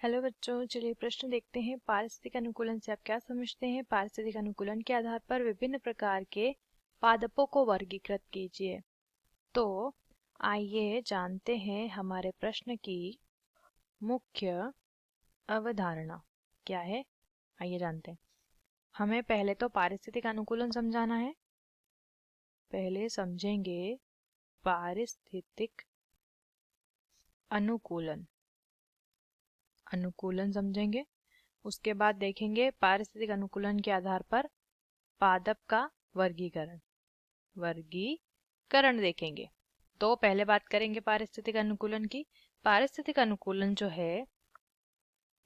Hello बच्चों, चलिए प्रश्न देखते हैं। पारिस्थितिक अनुकूलन से आप क्या समझते हैं? पारिस्थितिक अनुकूलन के आधार पर विभिन्न प्रकार के पादपों को वर्गीकृत कीजिए। तो आइए जानते हैं हमारे प्रश्न की मुख्य अवधारणा क्या है। आइए जानते हैं। हमें पहले तो पारिस्थितिक अनुकूलन समझाना है। पहले समझेंगे पारिस्थितिक अनुकूलन समझेंगे। उसके बाद देखेंगे पारिस्थितिक अनुकूलन के आधार पर पादप का वर्गीकरण देखेंगे। तो पहले बात करेंगे पारिस्थितिक अनुकूलन की। पारिस्थितिक अनुकूलन जो है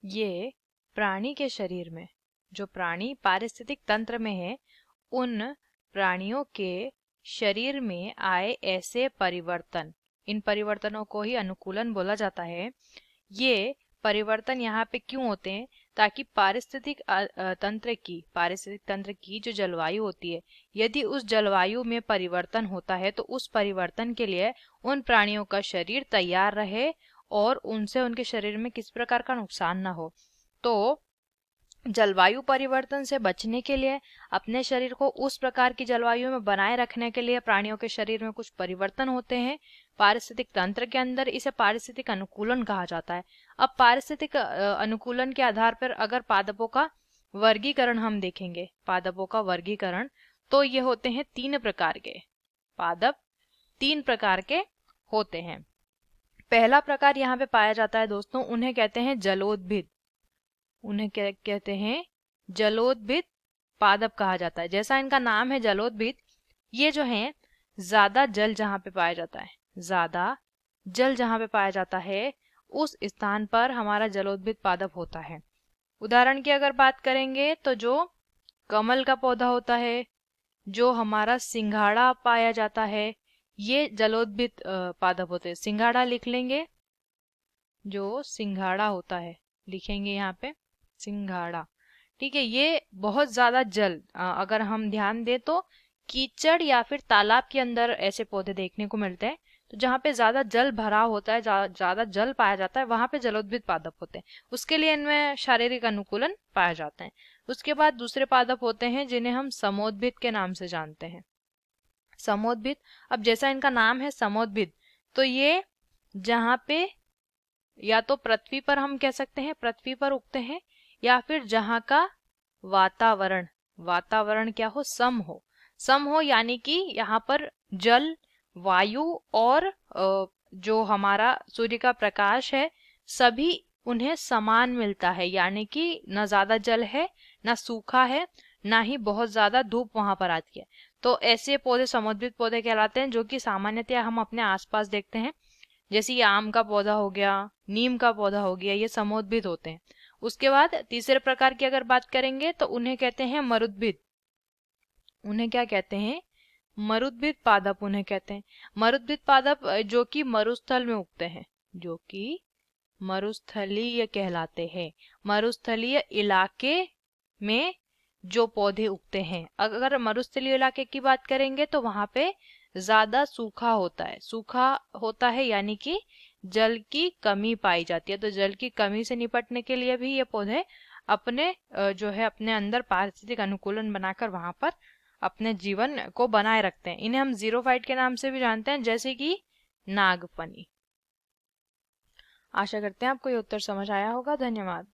ये प्राणी के शरीर में, जो प्राणी पारिस्थितिक तंत्र में है, उन प्राणियों के शरीर में आए ऐसे परिवर्तन, इन परिवर्तनों को ही अनुकूलन बोला जाता है। ये परिवर्तन यहाँ पे क्यों होते हैं? ताकि पारिस्थितिक तंत्र की जो जलवायु होती है, यदि उस जलवायु में परिवर्तन होता है तो उस परिवर्तन के लिए उन प्राणियों का शरीर तैयार रहे और उनसे उनके शरीर में किसी प्रकार का नुकसान ना हो। तो जलवायु परिवर्तन से बचने के लिए, अपने शरीर को उस प्रकार की जलवायु में बनाए रखने के लिए प्राणियों के शरीर में कुछ परिवर्तन होते हैं पारिस्थितिक तंत्र के अंदर। इसे पारिस्थितिक अनुकूलन कहा जाता है। अब पारिस्थितिक अनुकूलन के आधार पर अगर पादपों का वर्गीकरण हम देखेंगे, पादपों का वर्गीकरण, तो ये होते हैं 3 प्रकार के पादप। 3 प्रकार के होते हैं। पहला प्रकार यहाँ पे पाया जाता है दोस्तों, उन्हें कहते हैं जलोद्भिद। उन्हें क्या कहते हैं? जलोद्भिद पादप कहा जाता है। जैसा इनका नाम है जलोद्भिद, ये जो है ज्यादा जल जहाँ पे पाया जाता है, ज्यादा जल जहाँ पे पाया जाता है उस स्थान पर हमारा जलोद्भिद पादप होता है। उदाहरण की अगर बात करेंगे तो जो कमल का पौधा होता है, जो हमारा सिंघाड़ा पाया जाता है, ये जलोद्भिद पादप होते हैं। सिंघाड़ा लिख लेंगे, जो सिंघाड़ा होता है लिखेंगे यहाँ पे सिंघाड़ा। ठीक है। ये बहुत ज्यादा जल, अगर हम ध्यान दें तो कीचड़ या फिर तालाब के अंदर ऐसे पौधे देखने को मिलते हैं। तो जहाँ पे ज्यादा जल भरा होता है, ज्यादा जल पाया जाता है, वहां पे जलोद्भिद पादप होते हैं। उसके लिए इनमें शारीरिक अनुकूलन पाया जाता है। उसके बाद दूसरे पादप होते हैं जिन्हें हम समोद्भिद के नाम से जानते हैं। समोद्भिद, अब जैसा इनका नाम है समोद्भिद, तो ये जहाँ पे या तो पृथ्वी पर, हम कह सकते हैं पृथ्वी पर उगते हैं, या फिर जहाँ का वातावरण क्या हो, सम हो, यानी कि यहाँ पर जल, वायु और जो हमारा सूर्य का प्रकाश है, सभी उन्हें समान मिलता है। यानी कि न ज्यादा जल है, न सूखा है, ना ही बहुत ज्यादा धूप वहां पर आती है। तो ऐसे पौधे समुद्रित पौधे कहलाते हैं, जो कि सामान्यतया हम अपने आसपास देखते हैं। जैसे ये आम का पौधा हो गया, नीम का पौधा हो गया, ये समोद्भिद होते हैं। उसके बाद तीसरे प्रकार की अगर बात करेंगे तो उन्हें कहते हैं मरुद्भिद। उन्हें क्या कहते हैं? मरुद्भिद पादप उन्हें कहते हैं। मरुद्भिद पादप जो कि मरुस्थल में उगते हैं, जो कि मरुस्थलीय कहलाते हैं। मरुस्थलीय इलाके में जो पौधे उगते हैं, अगर मरुस्थलीय इलाके की बात करेंगे तो वहां पे ज्यादा सूखा होता है, यानी कि जल की कमी पाई जाती है। तो जल की कमी से निपटने के लिए भी ये पौधे अपने जो है अपने अंदर पारिस्थितिक अनुकूलन बनाकर वहां पर अपने जीवन को बनाए रखते हैं। इन्हें हम जीरोफाइट के नाम से भी जानते हैं, जैसे कि नागफनी। आशा करते हैं आपको ये उत्तर समझ आया होगा। धन्यवाद।